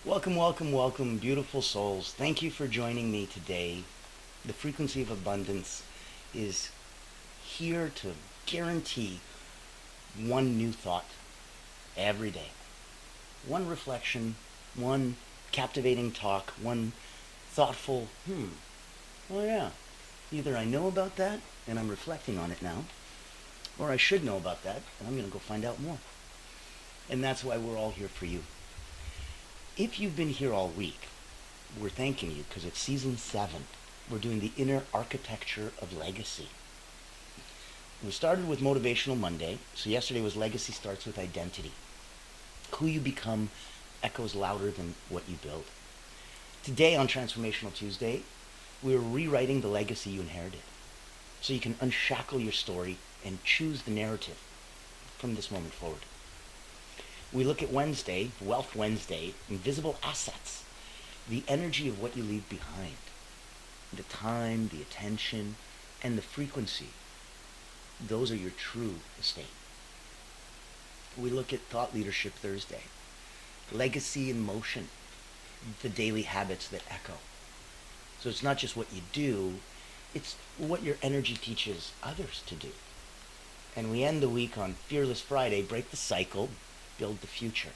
Welcome, welcome, welcome, beautiful souls. Thank you for joining me today. The frequency of abundance is here to guarantee one new thought every day. One reflection, one captivating talk, one thoughtful, oh yeah, either I know about that and I'm reflecting on it now, or I should know about that and I'm going to go find out more. And that's why we're all here for you. If you've been here all week, we're thanking you because it's season 7. We're doing the inner architecture of legacy. We started with Motivational Monday. So yesterday was Legacy Starts with Identity. Who you become echoes louder than what you build. Today on Transformational Tuesday, we're rewriting the legacy you inherited. So you can unshackle your story and choose the narrative from this moment forward. We look at Wednesday, Wealth Wednesday, invisible assets, the energy of what you leave behind, the time, the attention, and the frequency. Those are your true estate. We look at Thought Leadership Thursday, legacy in motion, the daily habits that echo. So it's not just what you do, it's what your energy teaches others to do. And we end the week on Fearless Friday, break the cycle, build the future.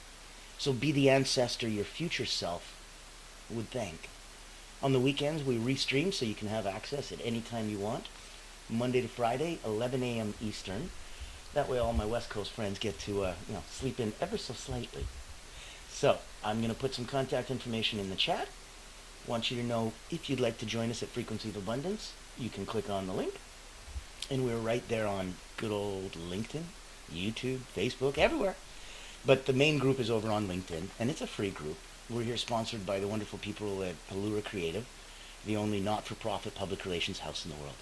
So be the ancestor your future self would thank. On the weekends, we restream so you can have access at any time you want. Monday to Friday, 11 a.m. Eastern. That way all my West Coast friends get to sleep in ever so slightly. So I'm going to put some contact information in the chat. Want you to know if you'd like to join us at Frequency of Abundance, you can click on the link. And we're right there on good old LinkedIn, YouTube, Facebook, everywhere. But the main group is over on LinkedIn, and it's a free group. We're here sponsored by the wonderful people at Allura Creative, the only not-for-profit public relations house in the world.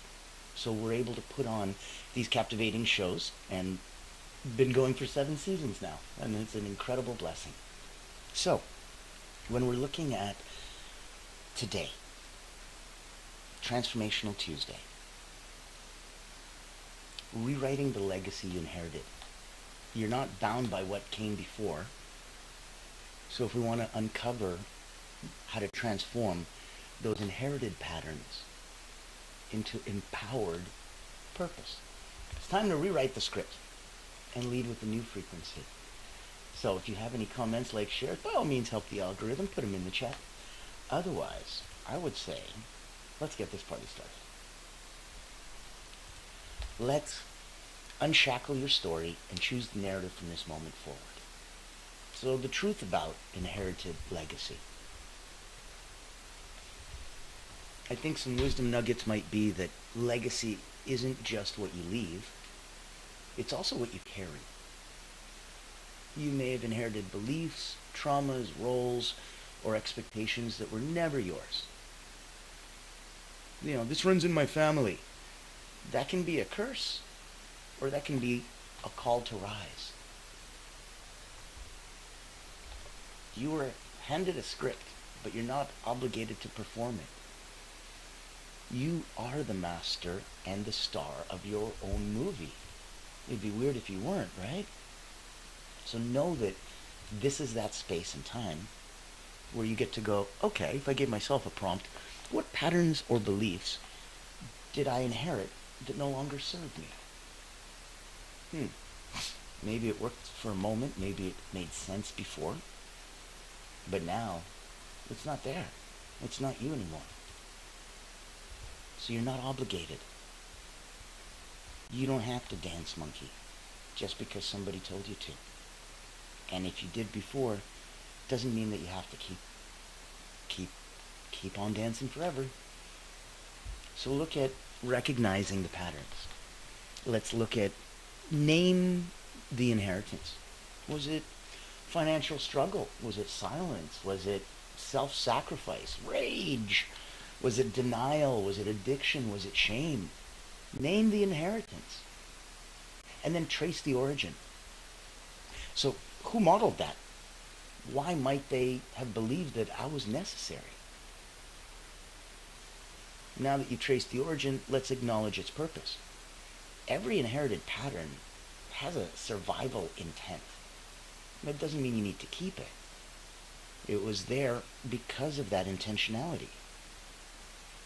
So we're able to put on these captivating shows, and been going for 7 seasons now, and it's an incredible blessing. So, when we're looking at today, Transformational Tuesday, rewriting the legacy you inherited. You're not bound by what came before. So if we want to uncover how to transform those inherited patterns into empowered purpose, it's time to rewrite the script and lead with a new frequency. So if you have any comments, like, share, by all means help the algorithm, put them in the chat. Otherwise, I would say, let's get this party started. Let's unshackle your story and choose the narrative from this moment forward. So the truth about inherited legacy. I think some wisdom nuggets might be that legacy isn't just what you leave, it's also what you carry. You may have inherited beliefs, traumas, roles, or expectations that were never yours. This runs in my family. That can be a curse, or that can be a call to rise. You were handed a script, but you're not obligated to perform it. You are the master and the star of your own movie. It'd be weird if you weren't, right? So know that this is that space and time where you get to go, okay, if I gave myself a prompt, what patterns or beliefs did I inherit that no longer serve me? Maybe it worked for a moment, maybe it made sense before, but now it's not there. It's not you anymore. So you're not obligated. You don't have to dance monkey just because somebody told you to. And if you did before, doesn't mean that you have to keep on dancing forever. So look at recognizing the patterns. Let's look at name the inheritance. Was it financial struggle? Was it silence? Was it self-sacrifice? Rage? Was it denial? Was it addiction? Was it shame? Name the inheritance. And then trace the origin. So who modeled that? Why might they have believed that I was necessary? Now that you've traced the origin, let's acknowledge its purpose. Every inherited pattern has a survival intent. That doesn't mean you need to keep it. It was there because of that intentionality.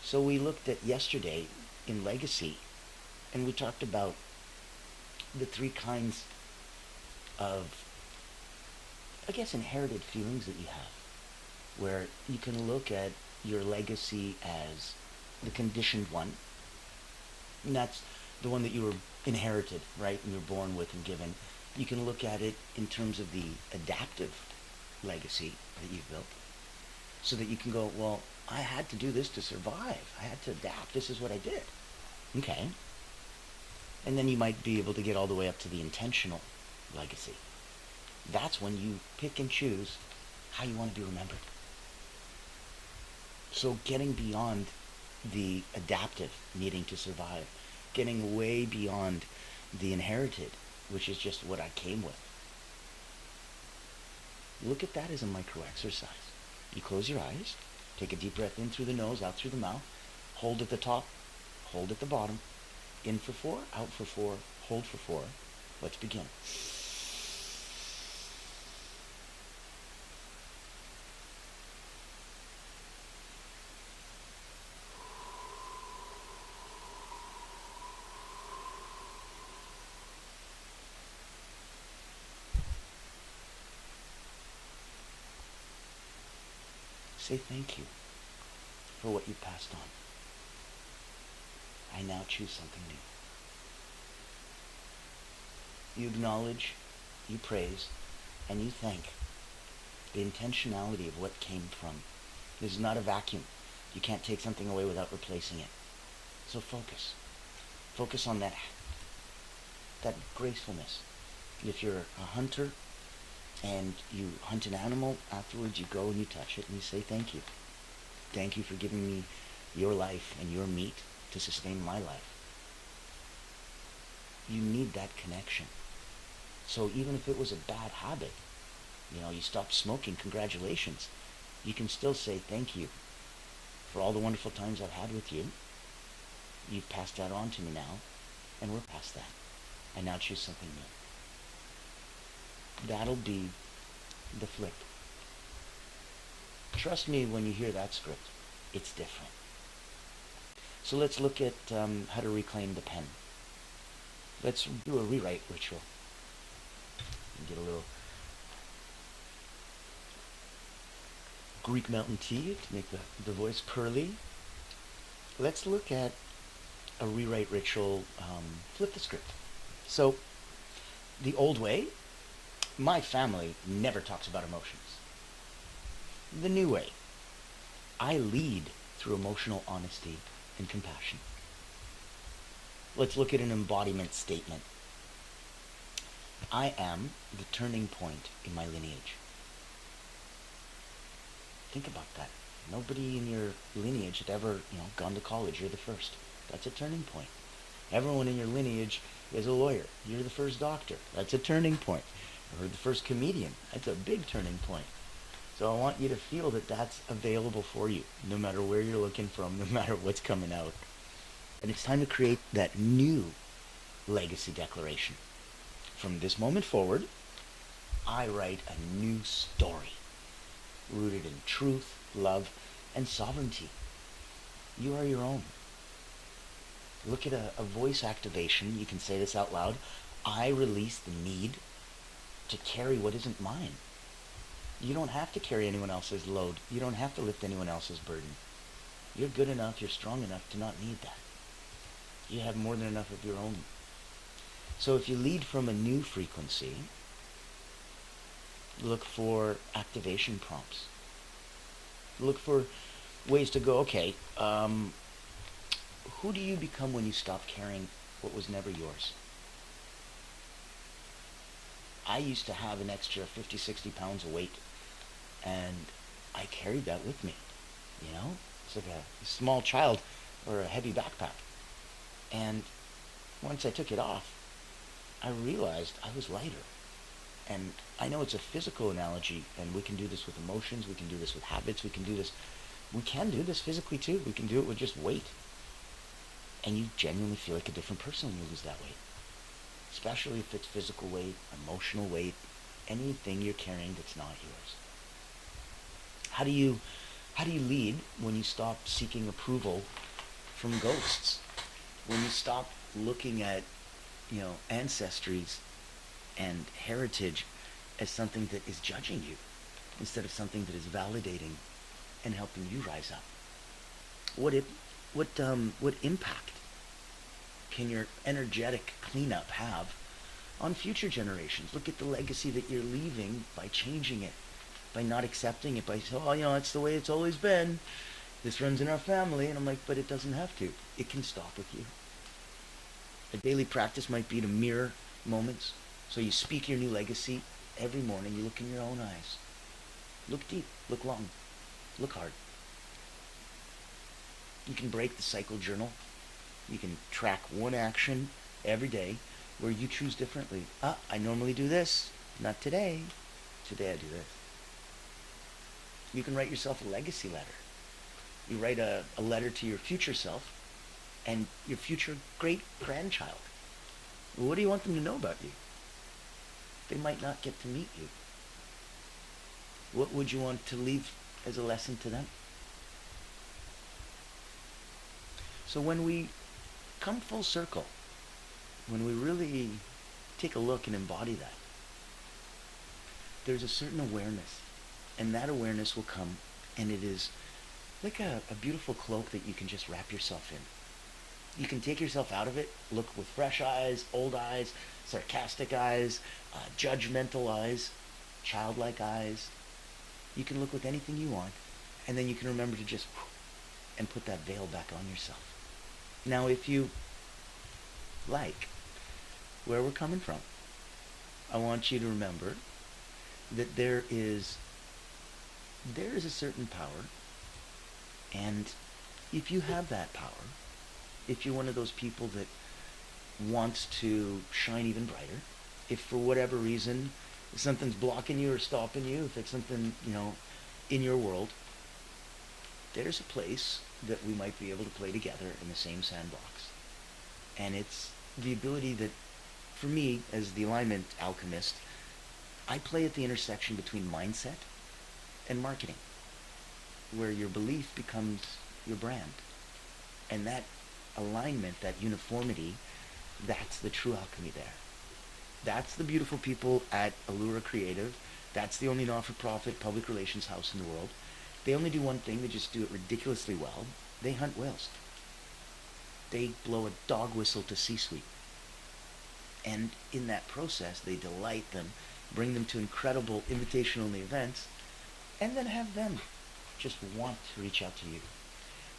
So we looked at yesterday in legacy, and we talked about the three kinds of, I guess, inherited feelings that you have, where you can look at your legacy as the conditioned one, and that's the one that you were inherited, right, and you're born with and given. You can look at it in terms of the adaptive legacy that you've built, so that you can go, well, I had to do this to survive. I had to adapt. This is what I did. Okay. And then you might be able to get all the way up to the intentional legacy. That's when you pick and choose how you want to be remembered. So getting beyond the adaptive, needing to survive, getting way beyond the inherited, which is just what I came with. Look at that as a micro exercise. You close your eyes, take a deep breath in through the nose, out through the mouth, hold at the top, hold at the bottom, in for 4, out for 4, hold for 4. Let's begin. Say thank you for what you passed on. I now choose something new. You acknowledge, you praise, and you thank the intentionality of what came from. This is not a vacuum. You can't take something away without replacing it. So focus. Focus on that gracefulness. If you're a hunter and you hunt an animal, afterwards you go and you touch it and you say thank you. Thank you for giving me your life and your meat to sustain my life. You need that connection. So even if it was a bad habit, you stopped smoking, congratulations. You can still say thank you for all the wonderful times I've had with you. You've passed that on to me now, and we're past that. I now choose something new. That'll be the flip. Trust me, when you hear that script, it's different. So let's look at how to reclaim the pen. Let's do a rewrite ritual. Get a little Greek mountain tea to make the voice pearly. Let's look at a rewrite ritual, flip the script. So, the old way, my family never talks about emotions. The new way, I lead through emotional honesty and compassion. Let's look at an embodiment statement. I am the turning point in my lineage. Think about that. Nobody in your lineage had ever, gone to college. You're the first. That's a turning point. Everyone in your lineage is a lawyer. You're the first doctor. That's a turning point. Or the first comedian. That's a big turning point. So I want you to feel that that's available for you, no matter where you're looking from, no matter what's coming out. And it's time to create that new legacy declaration. From this moment forward, I write a new story, rooted in truth, love, and sovereignty. You are your own. Look at a voice activation. You can say this out loud. I release the need to carry what isn't mine. You don't have to carry anyone else's load. You don't have to lift anyone else's burden. You're good enough, you're strong enough to not need that. You have more than enough of your own. So if you lead from a new frequency, look for activation prompts. Look for ways to go, okay, who do you become when you stop carrying what was never yours? I used to have an extra 50, 60 pounds of weight, and I carried that with me, It's like a small child or a heavy backpack. And once I took it off, I realized I was lighter. And I know it's a physical analogy, and we can do this with emotions, we can do this with habits, we can do this physically too. We can do it with just weight. And you genuinely feel like a different person when you lose that weight. Especially if it's physical weight, emotional weight, anything you're carrying that's not yours. How do you lead when you stop seeking approval from ghosts? When you stop looking at, ancestries and heritage as something that is judging you instead of something that is validating and helping you rise up? What impact can your energetic cleanup have on future generations? Look at the legacy that you're leaving by changing it, by not accepting it, by saying, oh, it's the way it's always been. This runs in our family. And I'm like, but it doesn't have to. It can stop with you. A daily practice might be to mirror moments. So you speak your new legacy every morning. You look in your own eyes. Look deep. Look long. Look hard. You can break the cycle journal. You can track one action every day where you choose differently. I normally do this. Not today. Today I do this. You can write yourself a legacy letter. You write a letter to your future self and your future great-grandchild. What do you want them to know about you? They might not get to meet you. What would you want to leave as a lesson to them? So when we come full circle, when we really take a look and embody that, there's a certain awareness, and that awareness will come, and it is like a beautiful cloak that you can just wrap yourself in. You can take yourself out of it, look with fresh eyes, old eyes, sarcastic eyes, judgmental eyes, childlike eyes. You can look with anything you want, and then you can remember to just and put that veil back on yourself. Now, if you like where we're coming from, I want you to remember that there is a certain power, and if you have that power, if you're one of those people that wants to shine even brighter, if for whatever reason something's blocking you or stopping you, if it's something, in your world, there's a place that we might be able to play together in the same sandbox. And it's the ability that, for me, as the alignment alchemist, I play at the intersection between mindset and marketing, where your belief becomes your brand. And that alignment, that uniformity, that's the true alchemy there. That's the beautiful people at Allura Creative. That's the only not-for-profit public relations house in the world. They only do one thing. They just do it ridiculously well. They hunt whales. They blow a dog whistle to C-suite. And in that process, they delight them, bring them to incredible invitation-only events, and then have them just want to reach out to you.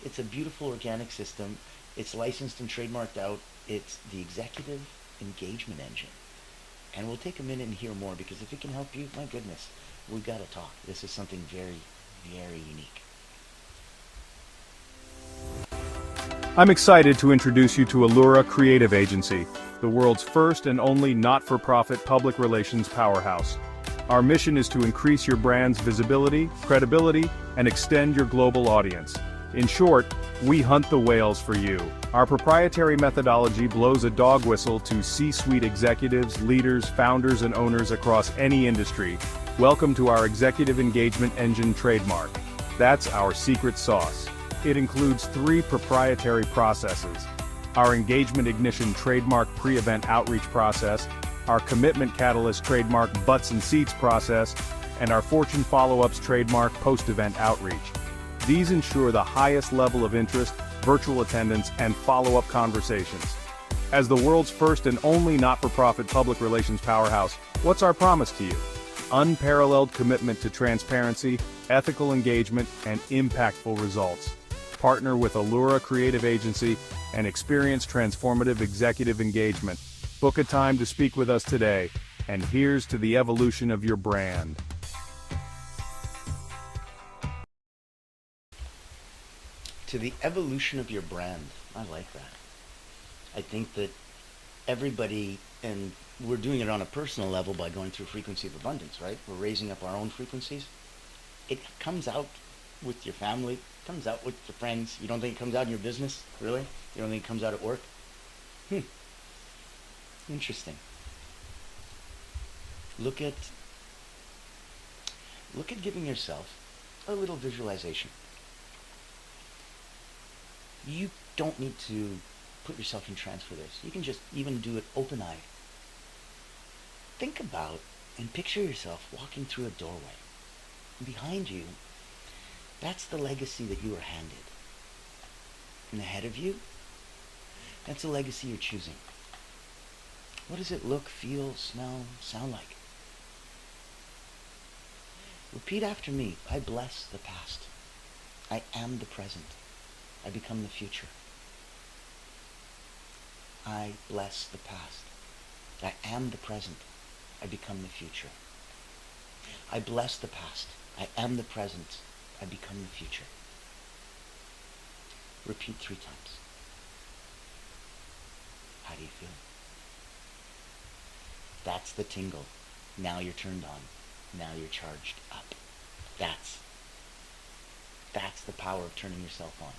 It's a beautiful organic system. It's licensed and trademarked out. It's the executive engagement engine. And we'll take a minute and hear more, because if it can help you, my goodness, we've got to talk. This is something very, very unique. I'm excited to introduce you to Allura Creative Agency, the world's first and only not-for-profit public relations powerhouse. Our mission is to increase your brand's visibility, credibility, and extend your global audience. In short, we hunt the whales for you. Our proprietary methodology blows a dog whistle to C-suite executives, leaders, founders, and owners across any industry. Welcome to our Executive Engagement Engine trademark. That's our secret sauce. It includes 3 proprietary processes: our Engagement Ignition trademark pre-event outreach process, our Commitment Catalyst trademark butts and seats process, and our Fortune Follow-ups trademark post-event outreach. These ensure the highest level of interest, virtual attendance, and follow-up conversations. As the world's first and only not-for-profit public relations powerhouse, what's our promise to you? Unparalleled commitment to transparency, ethical engagement, and impactful results. Partner with Allura Creative Agency and experience transformative executive engagement. Book a time to speak with us today, and here's to the evolution of your brand. To the evolution of your brand. I like that. I think that everybody, and we're doing it on a personal level by going through frequency of abundance, right? We're raising up our own frequencies. It comes out with your family, it comes out with your friends. You don't think it comes out in your business? Really? You don't think it comes out at work? Interesting. Look at giving yourself a little visualization. You don't need to put yourself in trance for this. You can just even do it open-eyed. Think about and picture yourself walking through a doorway. And behind you, that's the legacy that you were handed. And ahead of you, that's a legacy you're choosing. What does it look, feel, smell, sound like? Repeat after me. I bless the past. I am the present. I become the future. I bless the past. I am the present. I become the future. I bless the past. I am the present. I become the future. Repeat 3 times. How do you feel? That's the tingle. Now you're turned on. Now you're charged up. That's the power of turning yourself on.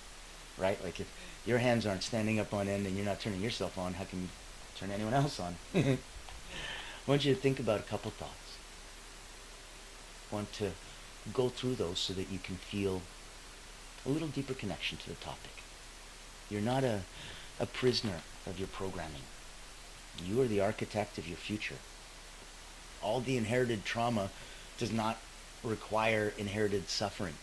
Right? Like if your hands aren't standing up on end and you're not turning yourself on, how can you turn anyone else on? I want you to think about a couple thoughts. I want to go through those so that you can feel a little deeper connection to the topic. You're not a prisoner of your programming. You are the architect of your future. All the inherited trauma does not require inherited suffering.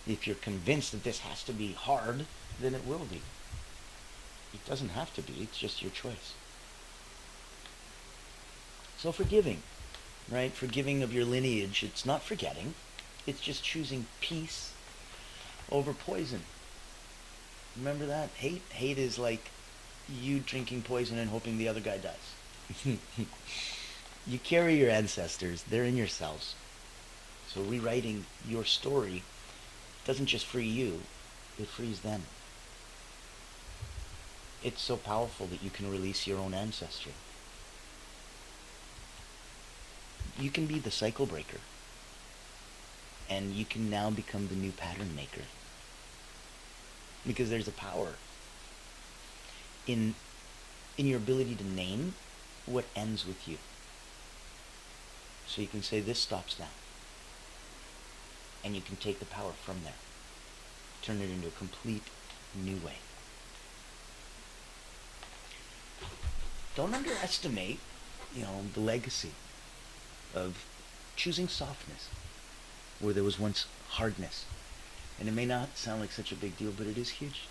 If you're convinced that this has to be hard, then it will be. It doesn't have to be, it's just your choice. So forgiving, right? Forgiving of your lineage, it's not forgetting. It's just choosing peace over poison. Remember that? Hate is like you drinking poison and hoping the other guy dies. You carry your ancestors. They're in your cells. So rewriting your story doesn't just free you, it frees them. It's so powerful that you can release your own ancestry. You can be the cycle breaker. And you can now become the new pattern maker. Because there's a power in your ability to name what ends with you. So you can say, this stops now. And you can take the power from there. Turn it into a complete new way. Don't underestimate, the legacy of choosing softness where there was once hardness. And it may not sound like such a big deal, but it is huge.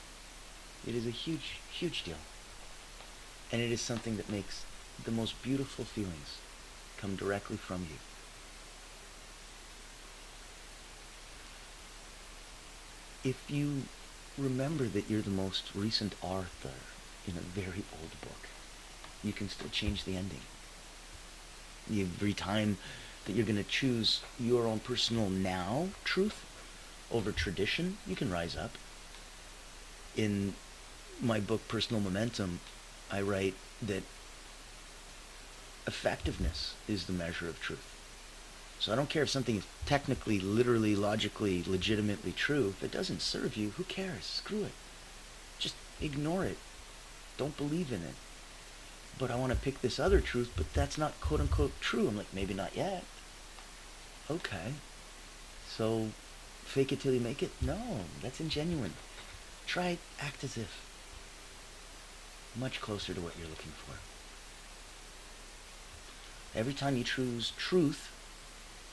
It is a huge, huge deal. And it is something that makes the most beautiful feelings come directly from you. If you remember that you're the most recent author in a very old book, you can still change the ending. Every time that you're going to choose your own personal now truth over tradition, you can rise up. In my book, Personal Momentum, I write that effectiveness is the measure of truth. So I don't care if something is technically, literally, logically, legitimately true. If it doesn't serve you, who cares? Screw it. Just ignore it. Don't believe in it. But I want to pick this other truth, but that's not quote-unquote true. I'm like, maybe not yet. Okay. So fake it till you make it? No, that's ingenuine. Try act as if. Much closer to what you're looking for. Every time you choose truth,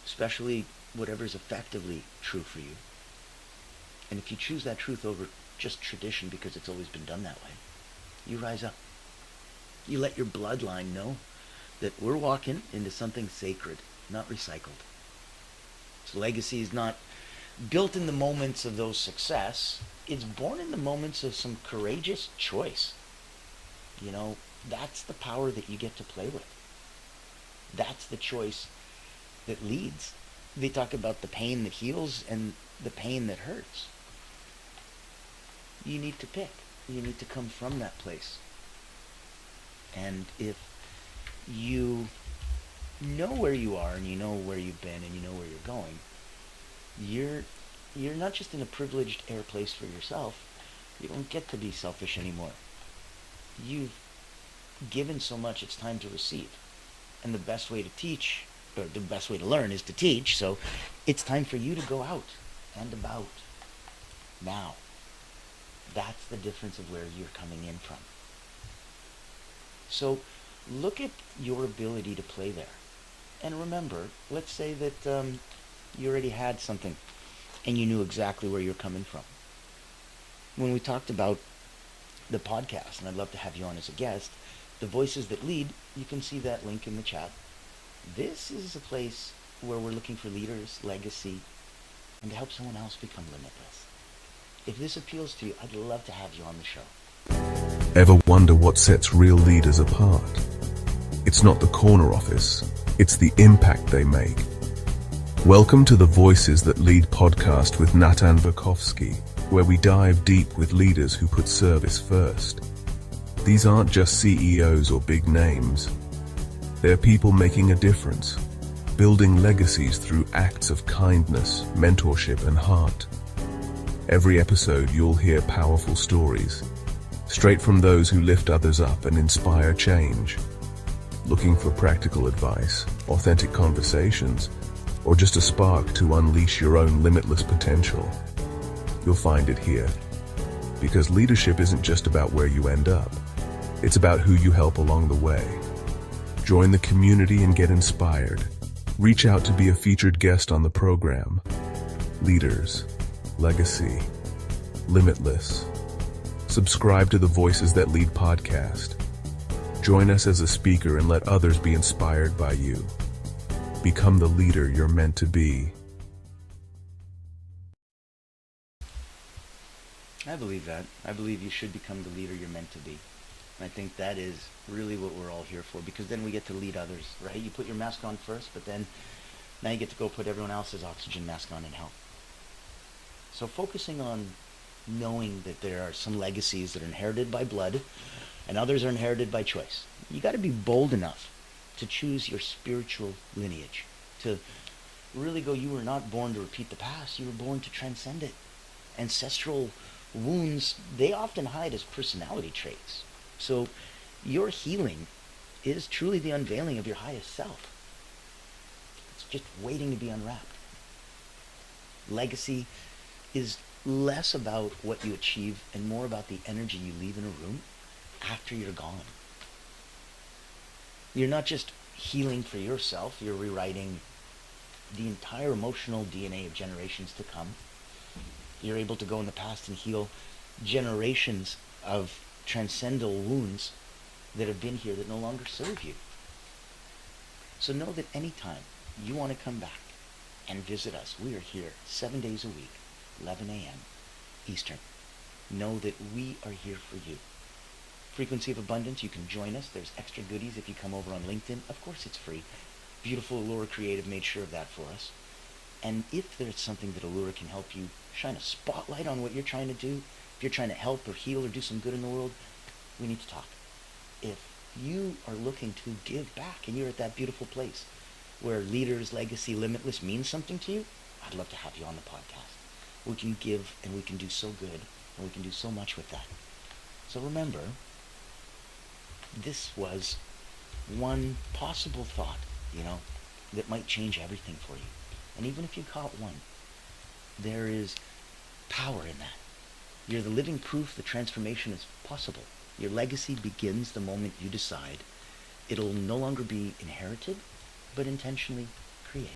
especially whatever's effectively true for you, and if you choose that truth over just tradition because it's always been done that way, you rise up. You let your bloodline know that we're walking into something sacred, not recycled. So legacy is not built in the moments of those success. It's born in the moments of some courageous choice. That's the power that you get to play with. That's the choice that leads. They talk about the pain that heals and the pain that hurts. You need to pick. You need to come from that place. And if you know where you are and you know where you've been and you know where you're going, you're not just in a privileged air place for yourself. You don't get to be selfish anymore. You've given so much, it's time to receive. And the best way to teach or the best way to learn is to teach. So it's time for you to go out and about now. That's the difference of where you're coming in from. So look at your ability to play there. And remember, let's say that you already had something and you knew exactly where you're coming from. When we talked about the podcast, and I'd love to have you on as a guest, The Voices That Lead, you can see that link in the chat. This is a place where we're looking for leaders, legacy, and to help someone else become limitless. If this appeals to you, I'd love to have you on the show. Ever wonder what sets real leaders apart? It's not the corner office, it's the impact they make. Welcome to the Voices That Lead podcast with Natan Verkovsky, where we dive deep with leaders who put service first. These aren't just CEOs or big names. They're people making a difference, building legacies through acts of kindness, mentorship, and heart. Every episode you'll hear powerful stories, straight from those who lift others up and inspire change. Looking for practical advice, authentic conversations, or just a spark to unleash your own limitless potential? You'll find it here. Because leadership isn't just about where you end up. It's about who you help along the way. Join the community and get inspired. Reach out to be a featured guest on the program. Leaders, legacy, limitless. Subscribe to the Voices That Lead podcast. Join us as a speaker and let others be inspired by you. Become the leader you're meant to be. I believe that. I believe you should become the leader you're meant to be. And I think that is really what we're all here for, because then we get to lead others, right? You put your mask on first, but then now you get to go put everyone else's oxygen mask on and help. So focusing on knowing that there are some legacies that are inherited by blood and others are inherited by choice. You got to be bold enough to choose your spiritual lineage, to really go, you were not born to repeat the past, you were born to transcend it. Ancestral wounds, they often hide as personality traits. So your healing is truly the unveiling of your highest self. It's just waiting to be unwrapped. Legacy is less about what you achieve and more about the energy you leave in a room after you're gone. You're not just healing for yourself, you're rewriting the entire emotional DNA of generations to come. You're able to go in the past and heal generations of transcendental wounds that have been here that no longer serve you. So know that anytime you want to come back and visit us, we are here 7 days a week, 11 a.m. Eastern. Know that we are here for you. Frequency of Abundance, you can join us. There's extra goodies if you come over on LinkedIn. Of course it's free. Beautiful Allura Creative made sure of that for us. And if there's something that Allura can help you shine a spotlight on what you're trying to do, if you're trying to help or heal or do some good in the world, we need to talk. If you are looking to give back and you're at that beautiful place where leaders, legacy, limitless means something to you, I'd love to have you on the podcast. We can give and we can do so good and we can do so much with that. So remember, this was one possible thought, that might change everything for you. And even if you caught one, there is power in that. You're the living proof that transformation is possible. Your legacy begins the moment you decide it'll no longer be inherited, but intentionally